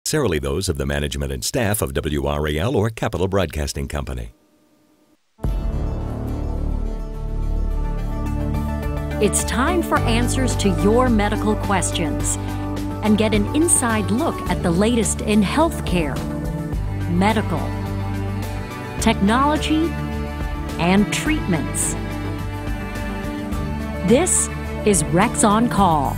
necessarily those of the management and staff of WRAL or Capital Broadcasting Company. It's time for answers to your medical questions and get an inside look at the latest in healthcare, medical, technology, and treatments. This is Rex on Call.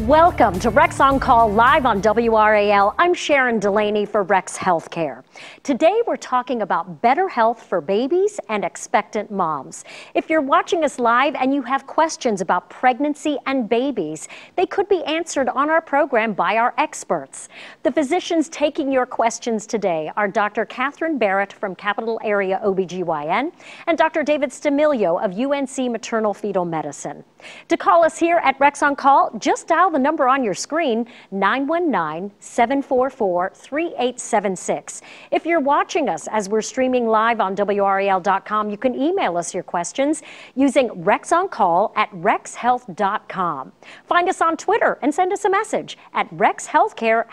Welcome to Rex on Call live on WRAL. I'm Sharon Delaney for Rex Healthcare. Today we're talking about better health for babies and expectant moms. If you're watching us live and you have questions about pregnancy and babies, they could be answered on our program by our experts. The physicians taking your questions today are Dr. Catherine Barrett from Capital Area OBGYN and Dr. David Stamilio of UNC Maternal Fetal Medicine. To call us here at Rex on Call, just dial the number on your screen, 919-744-3876. If you're watching us as we're streaming live on WRAL.com, you can email us your questions using rexoncall@rexhealth.com. Find us on Twitter and send us a message at RexHealthcare,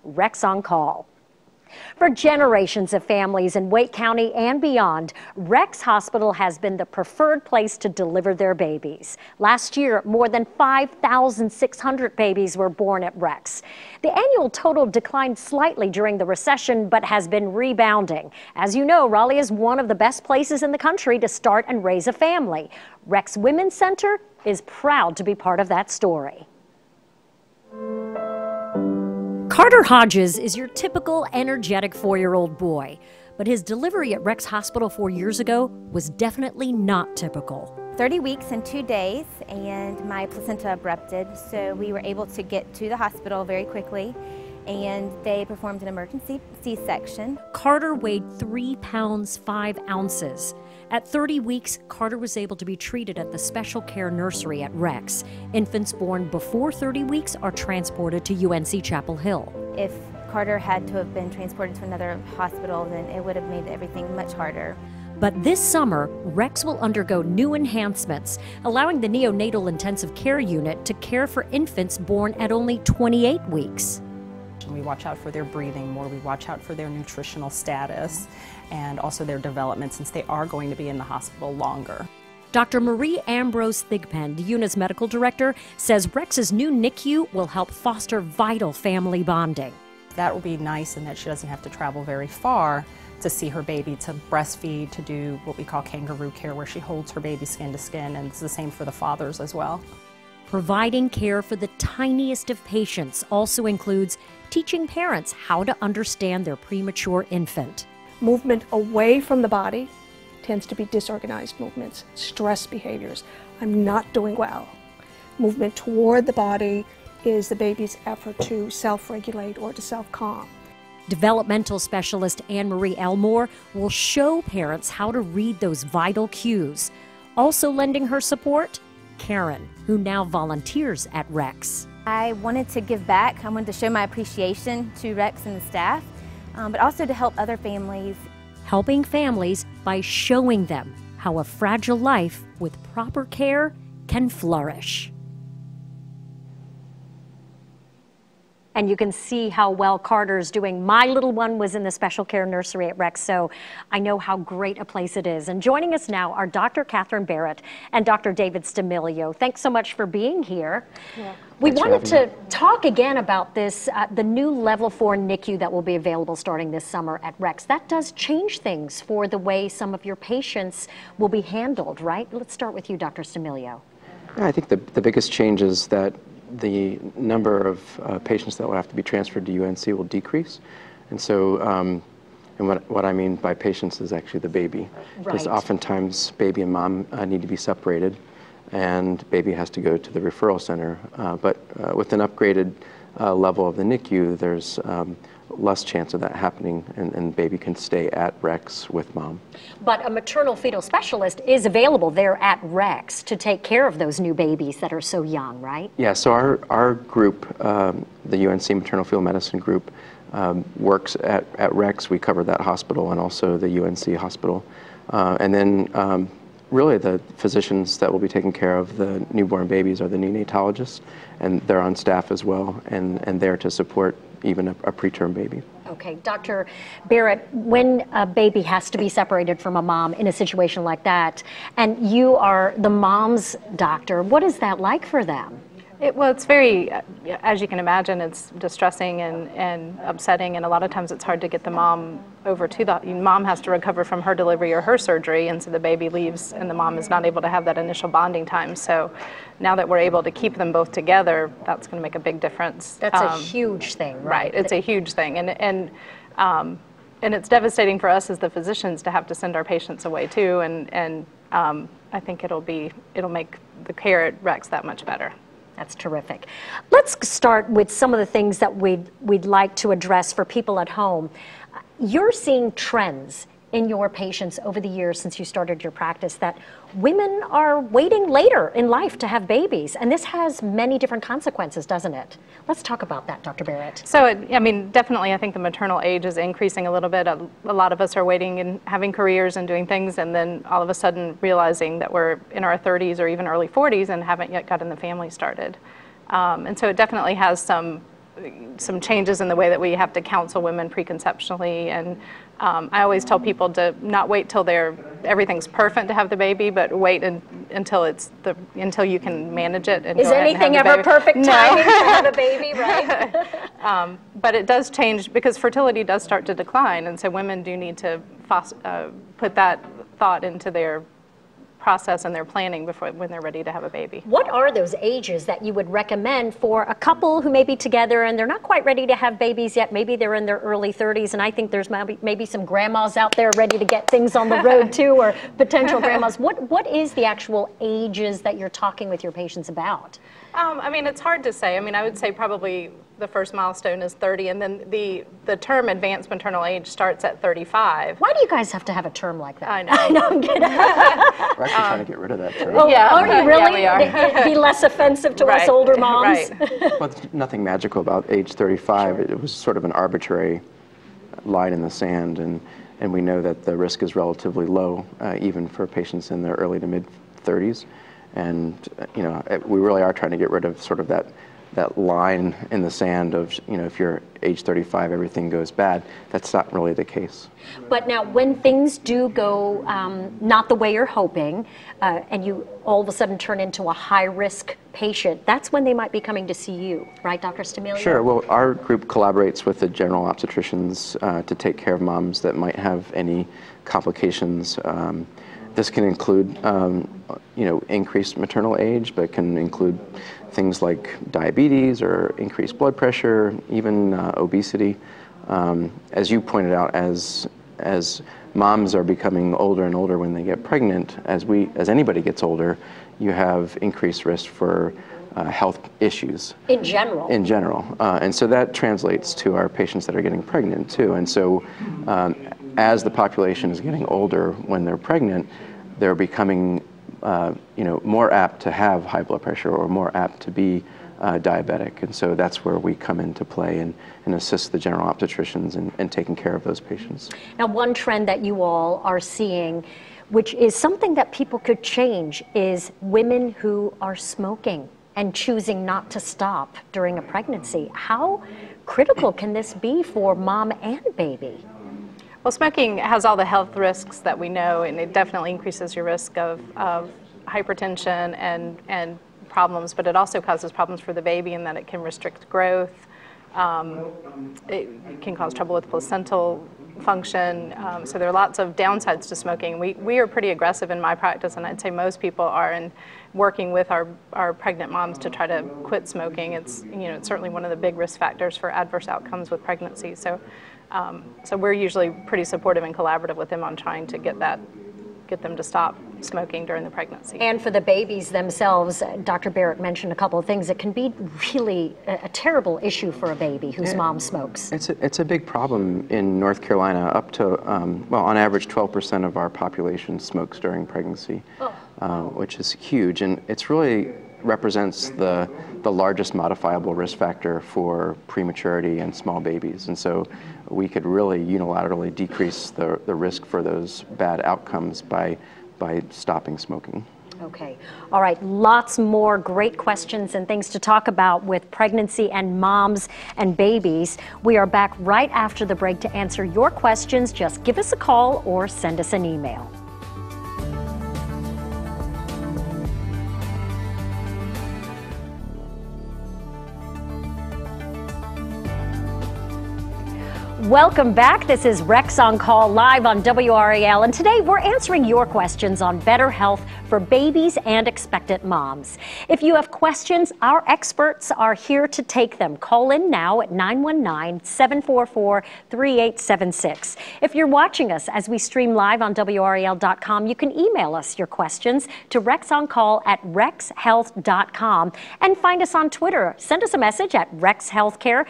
#RexOnCall. For generations of families in Wake County and beyond, Rex Hospital has been the preferred place to deliver their babies. Last year, more than 5,600 babies were born at Rex. The annual total declined slightly during the recession, but has been rebounding. As you know, Raleigh is one of the best places in the country to start and raise a family. Rex Women's Center is proud to be part of that story. Carter Hodges is your typical energetic 4-year-old boy, but his delivery at Rex Hospital 4 years ago was definitely not typical. 30 weeks and 2 days, and my placenta abrupted, so we were able to get to the hospital very quickly, and they performed an emergency C-section. Carter weighed 3 pounds 5 ounces. At 30 weeks, Carter was able to be treated at the special care nursery at Rex. Infants born before 30 weeks are transported to UNC Chapel Hill. If Carter had to have been transported to another hospital, then it would have made everything much harder. But this summer, Rex will undergo new enhancements, allowing the neonatal intensive care unit to care for infants born at only 28 weeks. We watch out for their breathing more, we watch out for their nutritional status, and also their development since they are going to be in the hospital longer. Dr. Marie Ambrose Thigpen, the UNA's medical director, says Rex's new NICU will help foster vital family bonding. That will be nice in that she doesn't have to travel very far to see her baby, to breastfeed, to do what we call kangaroo care, where she holds her baby skin to skin, and it's the same for the fathers as well. Providing care for the tiniest of patients also includes teaching parents how to understand their premature infant. Movement away from the body tends to be disorganized movements, stress behaviors. I'm not doing well. Movement toward the body is the baby's effort to self-regulate or to self-calm. Developmental specialist Anne-Marie Elmore will show parents how to read those vital cues. Also lending her support, Karen, who now volunteers at Rex. I wanted to give back. I wanted to show my appreciation to Rex and the staff, but also to help other families. Helping families by showing them how a fragile life with proper care can flourish. And you can see how well Carter's doing. My little one was in the special care nursery at Rex, so I know how great a place it is. And joining us now are Dr. Catherine Barrett and Dr. David Stamilio. Thanks so much for being here. Yeah. We wanted to talk again about this, the new Level 4 NICU that will be available starting this summer at Rex. That does change things for the way some of your patients will be handled, right? Let's start with you, Dr. Stamilio. Yeah, I think the biggest change is that the number of patients that will have to be transferred to UNC will decrease. And so, and what I mean by patients is actually the baby. Because oftentimes baby and mom need to be separated, and baby has to go to the referral center. But with an upgraded level of the NICU, there's less chance of that happening, and baby can stay at Rex with mom. But a maternal fetal specialist is available there at Rex to take care of those new babies that are so young, right? Yeah, so our group, the UNC Maternal Fetal Medicine group, works at Rex. We cover that hospital and also the UNC hospital. And then really the physicians that will be taking care of the newborn babies are the neonatologists, and they're on staff as well, and there to support even a preterm baby. Okay, Dr. Barrett, when a baby has to be separated from a mom in a situation like that, and you are the mom's doctor, what is that like for them? Well, it's very, as you can imagine, it's distressing and upsetting, and a lot of times it's hard to get the mom over to the mom has to recover from her delivery or her surgery, and so the baby leaves and the mom is not able to have that initial bonding time. So now that we're able to keep them both together, that's going to make a big difference. That's a huge thing, right? Right, it's a huge thing, and it's devastating for us as the physicians to have to send our patients away too, and I think it'll make the care at Rex that much better. That's terrific. Let's start with some of the things that we'd like to address for people at home. You're seeing trends in your patients over the years since you started your practice that women are waiting later in life to have babies, and this has many different consequences, doesn't it? Let's talk about that, Dr. Barrett. So, definitely I think the maternal age is increasing a little bit. A lot of us are waiting and having careers and doing things, and then all of a sudden realizing that we're in our 30s or even early 40s and haven't yet gotten the family started. And so it definitely has some changes in the way that we have to counsel women preconceptually, and I always tell people to not wait till everything's perfect to have the baby, but wait until you can manage it. And is anything ever perfect timing to have a baby, right? But it does change because fertility does start to decline, and so women do need to put that thought into their process and their planning when they're ready to have a baby. What are those ages that you would recommend for a couple who may be together and they're not quite ready to have babies yet? Maybe they're in their early 30s, and I think there's maybe some grandmas out there ready to get things on the road too, or potential grandmas. What is the actual ages that you're talking with your patients about? It's hard to say. I would say probably the first milestone is 30, and then the term advanced maternal age starts at 35. Why do you guys have to have a term like that? I know. No, I'm kidding. We're actually trying to get rid of that term. Oh, yeah, are you really? Yeah, we are. It'd be less offensive to us older moms? Right. Well, there's nothing magical about age 35. Sure. It was sort of an arbitrary line in the sand, and we know that the risk is relatively low, even for patients in their early to mid 30s. And we really are trying to get rid of sort of that line in the sand of, if you're age 35, everything goes bad. That's not really the case. But now, when things do go not the way you're hoping, and you all of a sudden turn into a high-risk patient, that's when they might be coming to see you, right, Dr. Stamilio? Sure. Well, our group collaborates with the general obstetricians to take care of moms that might have any complications. This can include, increased maternal age, but can include things like diabetes or increased blood pressure, even obesity. As you pointed out, as moms are becoming older and older when they get pregnant, as anybody gets older, you have increased risk for health issues. In general. In general. And so that translates to our patients that are getting pregnant too. And so as the population is getting older when they're pregnant, they're becoming more apt to have high blood pressure or more apt to be diabetic. And so that's where we come into play and assist the general obstetricians in taking care of those patients. Now, one trend that you all are seeing, which is something that people could change, is women who are smoking and choosing not to stop during a pregnancy. How critical can this be for mom and baby? Well, smoking has all the health risks that we know, and it definitely increases your risk of hypertension and problems, but it also causes problems for the baby in that it can restrict growth. It can cause trouble with placental function. So there are lots of downsides to smoking. We are pretty aggressive in my practice, and I'd say most people are in working with our pregnant moms to try to quit smoking. It's it's certainly one of the big risk factors for adverse outcomes with pregnancy. So we're usually pretty supportive and collaborative with them on trying to get them to stop smoking during the pregnancy. And for the babies themselves, Dr. Barrett mentioned a couple of things. It can be really a terrible issue for a baby whose mom smokes. It's a big problem in North Carolina. Up to, on average, 12% of our population smokes during pregnancy, which is huge. And it's really represents the largest modifiable risk factor for prematurity and small babies. And so we could really unilaterally decrease the risk for those bad outcomes by by stopping smoking. Okay. All right. Lots more great questions and things to talk about with pregnancy and moms and babies. We are back right after the break to answer your questions. Just give us a call or send us an email. Welcome back. This is Rex on Call live on WRAL, and today we're answering your questions on better health for babies and expectant moms. If you have questions, our experts are here to take them. Call in now at 919-744-3876. If you're watching us as we stream live on WRAL.com, you can email us your questions to rexoncall@rexhealth.com and find us on Twitter. Send us a message at RexHealthcare,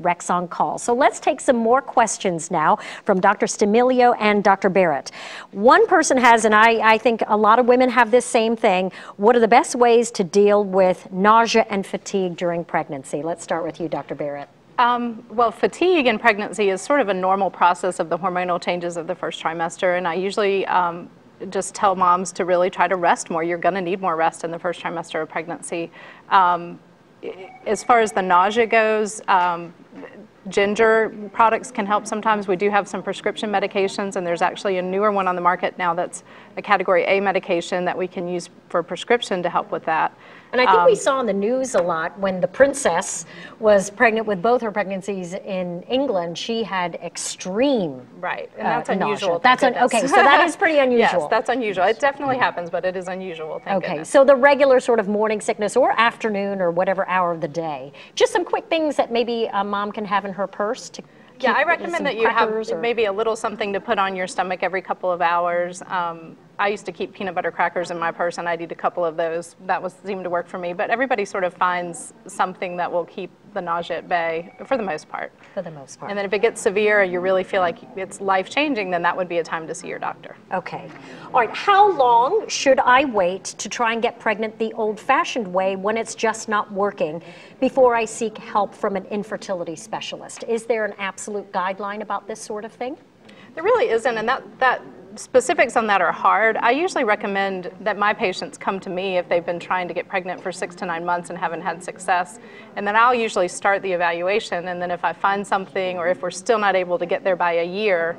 #RexOnCall. So let's take some more questions now from Dr. Stamilio and Dr. Barrett. One person has, and I think a lot of women have this same thing, what are the best ways to deal with nausea and fatigue during pregnancy? Let's start with you, Dr. Barrett. Well, fatigue in pregnancy is sort of a normal process of the hormonal changes of the first trimester, and I usually just tell moms to really try to rest more. You're going to need more rest in the first trimester of pregnancy. As far as the nausea goes, ginger products can help sometimes. We do have some prescription medications, and there's actually a newer one on the market now that's a category A medication that we can use for prescription to help with that. And I think we saw in the news a lot when the princess was pregnant with both her pregnancies in England, she had extreme Right, and that's unusual. That's okay, so that is pretty unusual. Yes, that's unusual. It definitely happens, but it is unusual, thank goodness. So the regular sort of morning sickness or afternoon or whatever hour of the day. Just some quick things that maybe a mom can have in her purse to Yeah, I recommend that you have maybe a little something to put on your stomach every couple of hours. I used to keep peanut butter crackers in my purse, and I'd eat a couple of those. That seemed to work for me. But everybody sort of finds something that will keep the nausea at bay for the most part. For the most part. And then if it gets severe, you really feel like it's life-changing, then that would be a time to see your doctor. Okay. All right. How long should I wait to try and get pregnant the old-fashioned way when it's just not working before I seek help from an infertility specialist? Is there an absolute guideline about this sort of thing? There really isn't, and that specifics on that are hard. I usually recommend that my patients come to me if they've been trying to get pregnant for 6 to 9 months and haven't had success. And then I'll usually start the evaluation, and then if I find something or if we're still not able to get there by a year,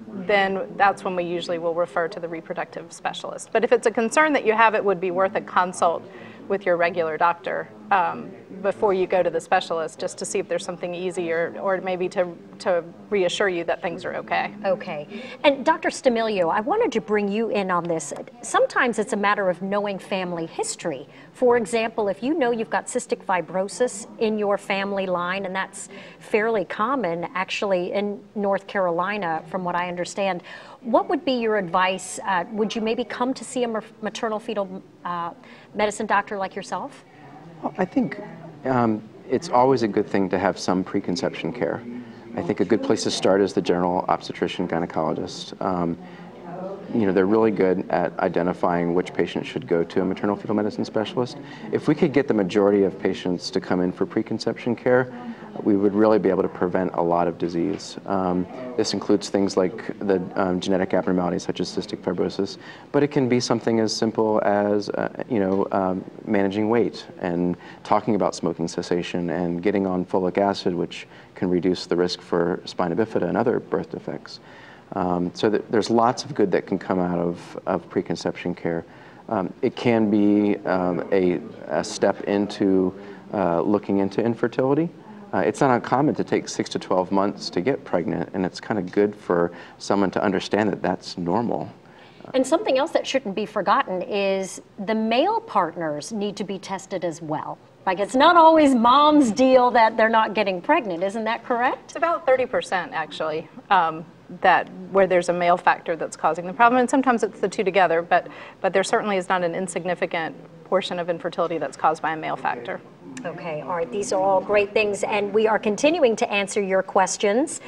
then that's when we usually will refer to the reproductive specialist. But if it's a concern that you have, it would be worth a consult with your regular doctor before you go to the specialist, just to see if there's something easy or maybe to reassure you that things are okay. Okay. And Dr. Stamilio, I wanted to bring you in on this. Sometimes it's a matter of knowing family history. For example, if you know you've got cystic fibrosis in your family line, and that's fairly common actually in North Carolina, from what I understand, what would be your advice? Would you maybe come to see a maternal fetal medicine doctor like yourself? Well, I think it's always a good thing to have some preconception care. I think a good place to start is the general obstetrician gynecologist. You know, they're really good at identifying which patients should go to a maternal fetal medicine specialist. If we could get the majority of patients to come in for preconception care, we would really be able to prevent a lot of disease. This includes things like the genetic abnormalities such as cystic fibrosis, but it can be something as simple as managing weight and talking about smoking cessation and getting on folic acid, which can reduce the risk for spina bifida and other birth defects. So there's lots of good that can come out of preconception care. It can be a step into looking into infertility. It's not uncommon to take 6 to 12 months to get pregnant, and it's kind of good for someone to understand that that's normal. And something else that shouldn't be forgotten is the male partners need to be tested as well. Like, it's not always mom's deal that they're not getting pregnant. Isn't that correct? It's about 30% actually, that where there's a male factor that's causing the problem. And sometimes it's the two together, but there certainly is not an insignificant portion of infertility that's caused by a male factor. Okay, all right, these are all great things, and we are continuing to answer your questions.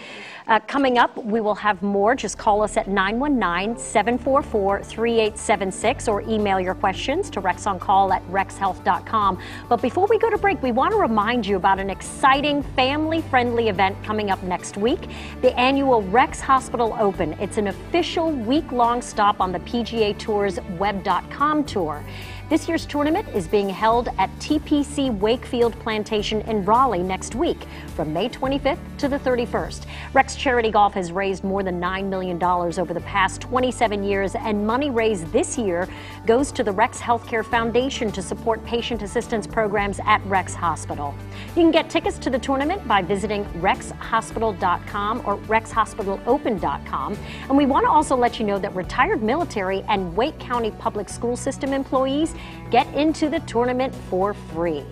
Coming up, we will have more. Just call us at 919-744-3876 or email your questions to rexoncall@rexhealth.com. But before we go to break, we want to remind you about an exciting family-friendly event coming up next week, the annual Rex Hospital Open. It's an official week-long stop on the PGA Tour's Web.com tour. This year's tournament is being held at TPC Wakefield Plantation in Raleigh next week from May 25th to the 31st. Rex Charity Golf has raised more than $9 million over the past 27 years, and money raised this year goes to the Rex Healthcare Foundation to support patient assistance programs at Rex Hospital. You can get tickets to the tournament by visiting rexhospital.com or rexhospitalopen.com. And we want to also let you know that retired military and Wake County Public School System employees get into the tournament for free.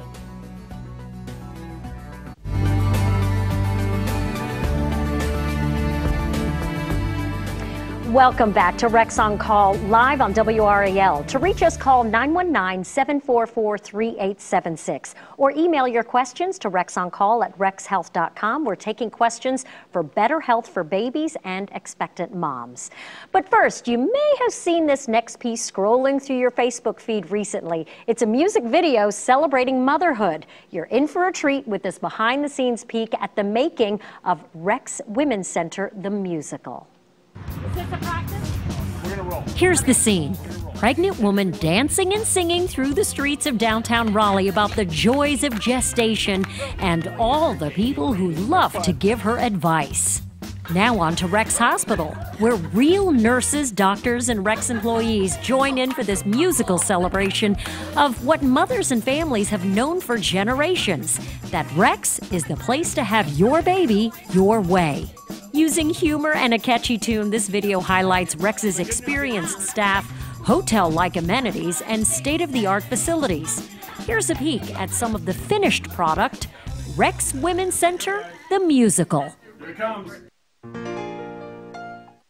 Welcome back to Rex on Call, live on WRAL. To reach us, call 919-744-3876 or email your questions to rexoncall@rexhealth.com. We're taking questions for better health for babies and expectant moms. But first, you may have seen this next piece scrolling through your Facebook feed recently. It's a music video celebrating motherhood. You're in for a treat with this behind-the-scenes peek at the making of Rex Women's Center, the musical. Here's the scene. Pregnant woman dancing and singing through the streets of downtown Raleigh about the joys of gestation and all the people who love to give her advice. Now on to Rex Hospital, where real nurses, doctors, and Rex employees join in for this musical celebration of what mothers and families have known for generations, that Rex is the place to have your baby your way. Using humor and a catchy tune, this video highlights Rex's experienced staff, hotel-like amenities, and state-of-the-art facilities. Here's a peek at some of the finished product, Rex Women's Center, the musical. Here it comes.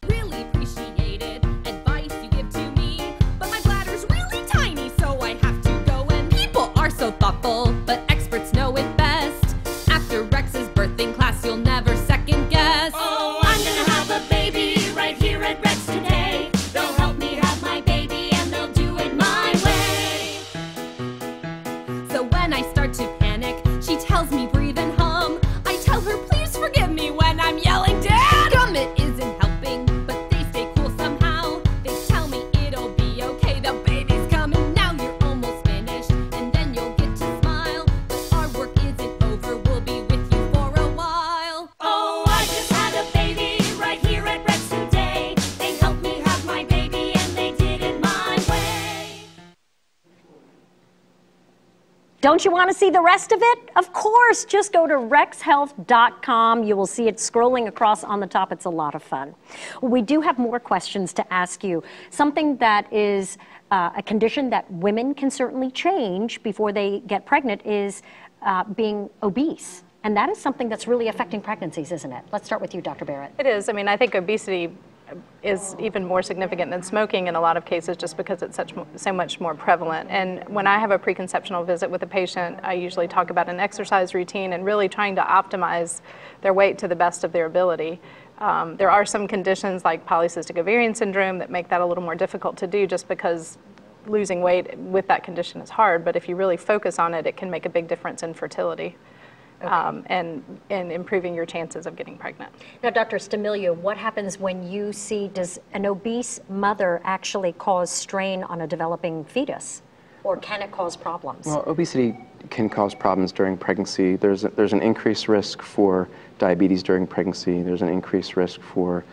Really appreciated advice you give to me, but my bladder's really tiny, so I have to go, and people are so thoughtful, but experts know it best. After Rex's birthing class, you'll never second guess. Oh, I'm gonna have a baby right here at Rex today. They'll help me have my baby and they'll do it my way. So when I start to panic, she tells me breathe and hum. I tell her please forgive me when I'm yelling Dad! Gummit isn't helping, but they stay cool somehow. They tell me it'll be okay, the baby's coming now. You're almost finished, and then you'll get to smile. But our work isn't over, we'll be with you for a while. Oh, I just had a baby right here at Rex today. They helped me have my baby and they did it my way. Don't you want to see the rest of it? Of course, just go to rexhealth.com. You will see it scrolling across on the top. It's a lot of fun. Well, we do have more questions to ask you. Something that is a condition that women can certainly change before they get pregnant is being obese. And that is something that's really affecting pregnancies, isn't it? Let's start with you, Dr. Barrett. It is. I mean, I think obesity is even more significant than smoking in a lot of cases just because it's so much more prevalent. And when I have a preconceptional visit with a patient, I usually talk about an exercise routine and really trying to optimize their weight to the best of their ability. There are some conditions like polycystic ovarian syndrome that make that a little more difficult to do just because losing weight with that condition is hard, but if you really focus on it, it can make a big difference in fertility. Okay. And improving your chances of getting pregnant. Now, Dr. Stamilio, what happens when you see, does an obese mother actually cause strain on a developing fetus? Or can it cause problems? Well, obesity can cause problems during pregnancy. There's an increased risk for diabetes during pregnancy. There's an increased risk for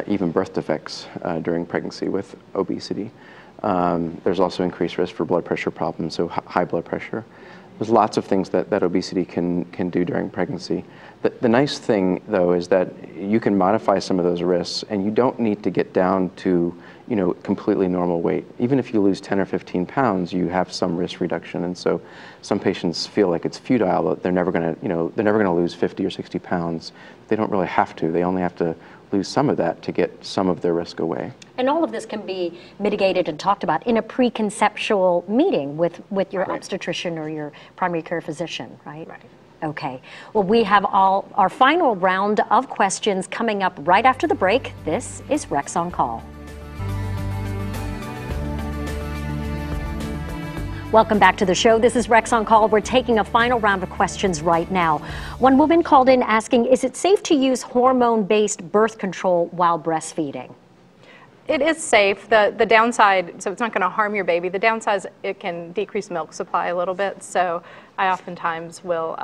even birth defects during pregnancy with obesity. There's also increased risk for blood pressure problems, so high blood pressure. There's lots of things that obesity can do during pregnancy. The nice thing, though, is that you can modify some of those risks, and you don't need to get down to, completely normal weight. Even if you lose 10 or 15 pounds, you have some risk reduction. And so, some patients feel like it's futile. That they're never going to, lose 50 or 60 pounds. They don't really have to. They only have to lose some of that to get some of their risk away. And all of this can be mitigated and talked about in a preconceptual meeting with your obstetrician or your primary care physician, right? Right. Okay. Well, we have our final round of questions coming up right after the break. This is Rex on Call. Welcome back to the show. This is Rex on Call. We're taking a final round of questions right now. One woman called in asking, is it safe to use hormone-based birth control while breastfeeding? It is safe. The downside, so it's not going to harm your baby. The downside is it can decrease milk supply a little bit. So I oftentimes will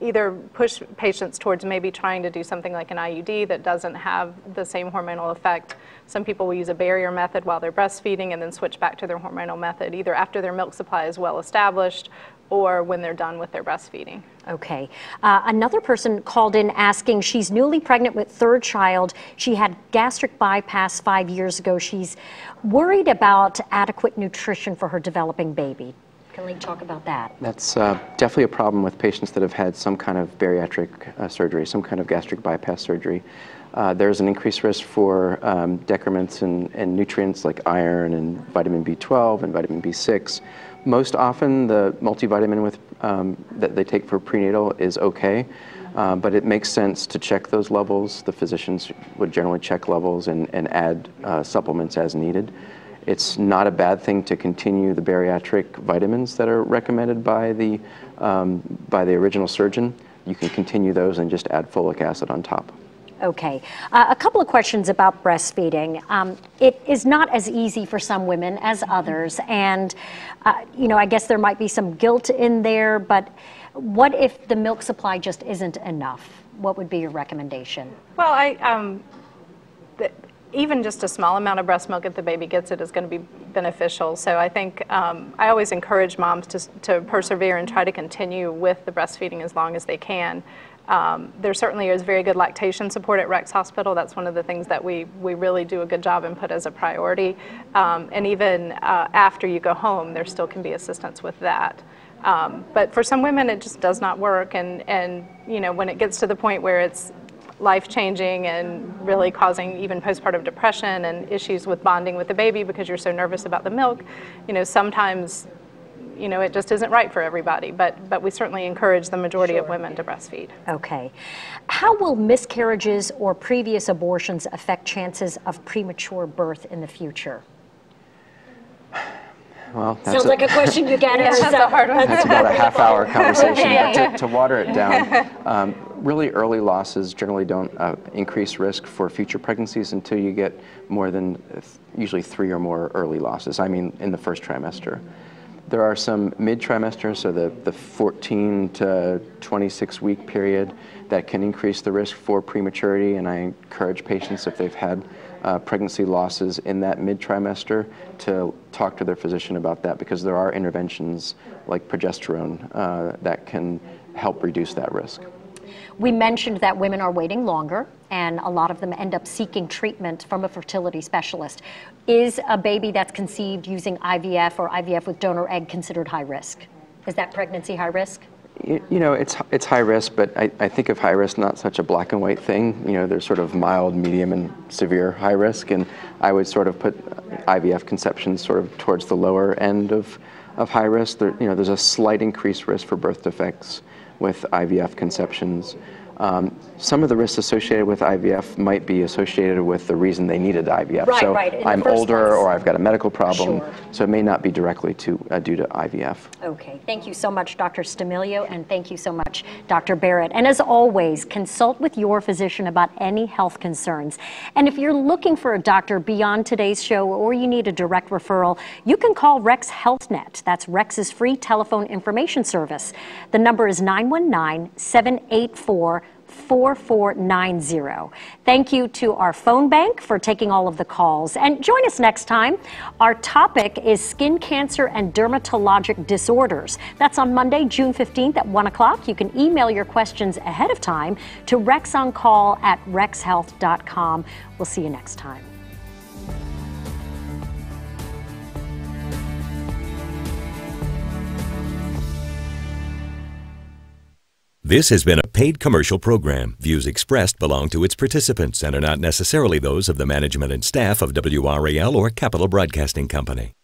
either push patients towards maybe trying to do something like an IUD that doesn't have the same hormonal effect. Some people will use a barrier method while they're breastfeeding and then switch back to their hormonal method, either after their milk supply is well established or when they're done with their breastfeeding. Okay. Another person called in asking, she's newly pregnant with third child. She had gastric bypass 5 years ago. She's worried about adequate nutrition for her developing baby. Can we talk about that? That's definitely a problem with patients that have had some kind of bariatric surgery, some kind of gastric bypass surgery. There's an increased risk for decrements in nutrients like iron and vitamin B12 and vitamin B6. Most often, the multivitamin that they take for prenatal is okay, but it makes sense to check those levels. The physicians would generally check levels and add supplements as needed. It's not a bad thing to continue the bariatric vitamins that are recommended by the original surgeon. You can continue those and just add folic acid on top. Okay. A couple of questions about breastfeeding. It is not as easy for some women as others, and I guess there might be some guilt in there, but what if the milk supply just isn't enough? What would be your recommendation? Well, even just a small amount of breast milk, if the baby gets it, is going to be beneficial. So I think I always encourage moms to persevere and try to continue with the breastfeeding as long as they can. There certainly is very good lactation support at Rex Hospital. That's one of the things that we really do a good job and put as a priority. And even after you go home, there still can be assistance with that. But for some women, it just does not work. And when it gets to the point where it's life-changing and really causing even postpartum depression and issues with bonding with the baby because you're so nervous about the milk, sometimes it just isn't right for everybody, but we certainly encourage the majority of women to breastfeed. Okay. How will miscarriages or previous abortions affect chances of premature birth in the future? Well, sounds like a question you get. That's a hard one. That's about a half-hour conversation. To water it down. Really early losses generally don't increase risk for future pregnancies until you get more than usually 3 or more early losses. I mean, in the first trimester. There are some mid-trimester, so the 14 to 26 week period that can increase the risk for prematurity, and I encourage patients if they've had pregnancy losses in that mid-trimester to talk to their physician about that, because there are interventions like progesterone that can help reduce that risk. We mentioned that women are waiting longer, and a lot of them end up seeking treatment from a fertility specialist. Is a baby that's conceived using IVF or IVF with donor egg considered high risk? Is that pregnancy high risk? It's high risk, but I think of high risk not such a black and white thing. There's sort of mild, medium, and severe high risk, and I would sort of put IVF conceptions sort of towards the lower end of high risk. There's a slight increased risk for birth defects with IVF conceptions. Some of the risks associated with IVF might be associated with the reason they needed IVF. Right, so I'm older or I've got a medical problem, so it may not be directly due to IVF. Okay, thank you so much, Dr. Stamilio, and thank you so much, Dr. Barrett. And as always, consult with your physician about any health concerns. And if you're looking for a doctor beyond today's show or you need a direct referral, you can call Rex HealthNet. That's Rex's free telephone information service. The number is 919-784-4490. Thank you to our phone bank for taking all of the calls. And join us next time. Our topic is skin cancer and dermatologic disorders. That's on Monday, June 15th at 1 o'clock. You can email your questions ahead of time to rexoncall@rexhealth.com. We'll see you next time. This has been a paid commercial program. Views expressed belong to its participants and are not necessarily those of the management and staff of WRAL or Capital Broadcasting Company.